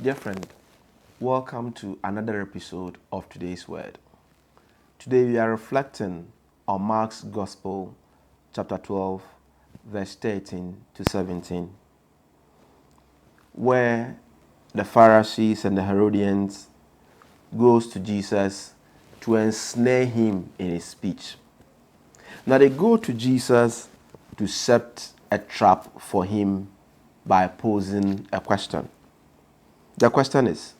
Dear friend, welcome to another episode of Today's Word. Today we are reflecting on Mark's Gospel, chapter 12, verse 13 to 17, where the Pharisees and the Herodians goes to Jesus to ensnare him in his speech. Now they go to Jesus to set a trap for him by posing a question. The question is,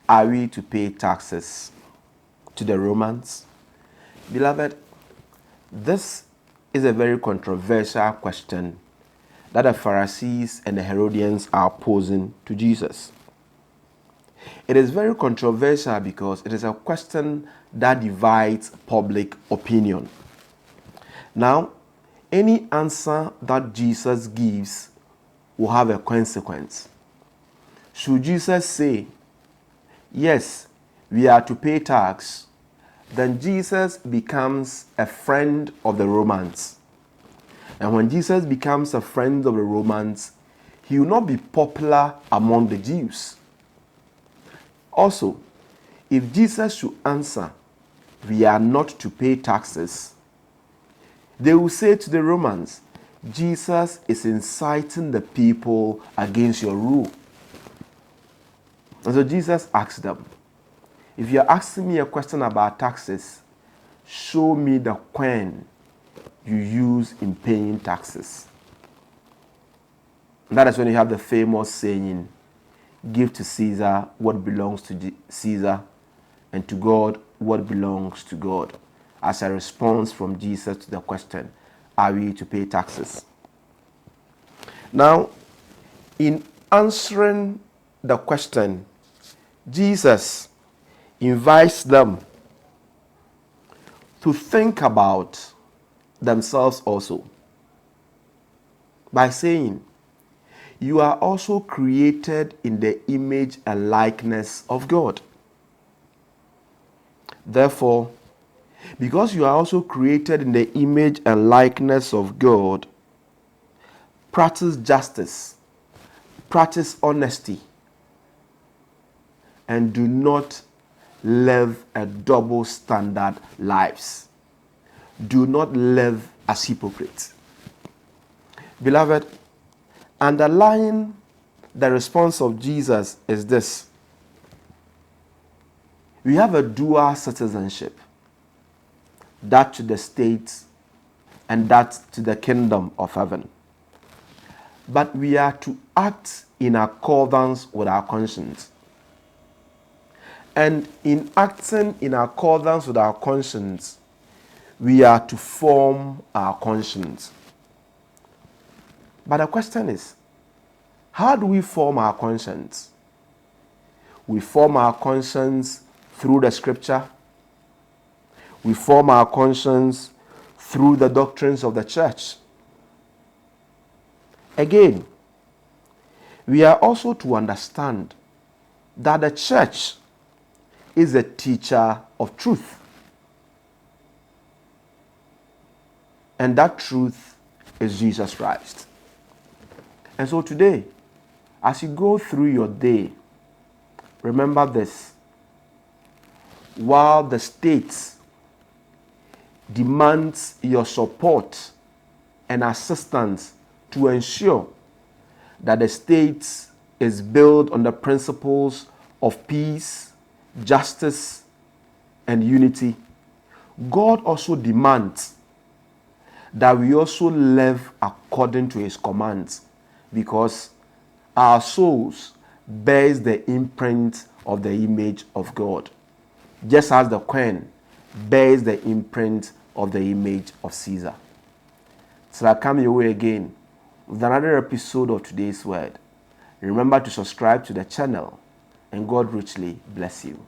are we to pay taxes to the Romans? Beloved, this is a very controversial question that the Pharisees and the Herodians are posing to Jesus. It is very controversial because it is a question that divides public opinion. Now, any answer that Jesus gives will have a consequence. Should Jesus say, yes, we are to pay tax, then Jesus becomes a friend of the Romans. And when Jesus becomes a friend of the Romans, he will not be popular among the Jews. Also, if Jesus should answer, we are not to pay taxes, they will say to the Romans, Jesus is inciting the people against your rule. And so Jesus asked them, if you're asking me a question about taxes, show me the coin you use in paying taxes. And that is when you have the famous saying, give to Caesar what belongs to Caesar, and to God what belongs to God, as a response from Jesus to the question, are we to pay taxes? Now, in answering the question, Jesus invites them to think about themselves also by saying, you are also created in the image and likeness of God. Therefore, because you are also created in the image and likeness of God, practice justice, practice honesty, and do not live a double standard lives. Do not live as hypocrites. Beloved, underlying the response of Jesus is this. We have a dual citizenship, that to the state and that to the kingdom of heaven. But we are to act in accordance with our conscience. And in acting in accordance with our conscience, we are to form our conscience. But the question is, how do we form our conscience? We form our conscience through the scripture. We form our conscience through the doctrines of the church. Again, we are also to understand that the church is a teacher of truth. And that truth is Jesus Christ. And so today, as you go through your day, remember this. While the state demands your support and assistance to ensure that the state is built on the principles of peace, justice, and unity, God also demands that we also live according to his commands, because our souls bears the imprint of the image of God, just as the coin bears the imprint of the image of Caesar. So I come your way again with another episode of Today's Word. Remember to subscribe to the channel, and God richly bless you.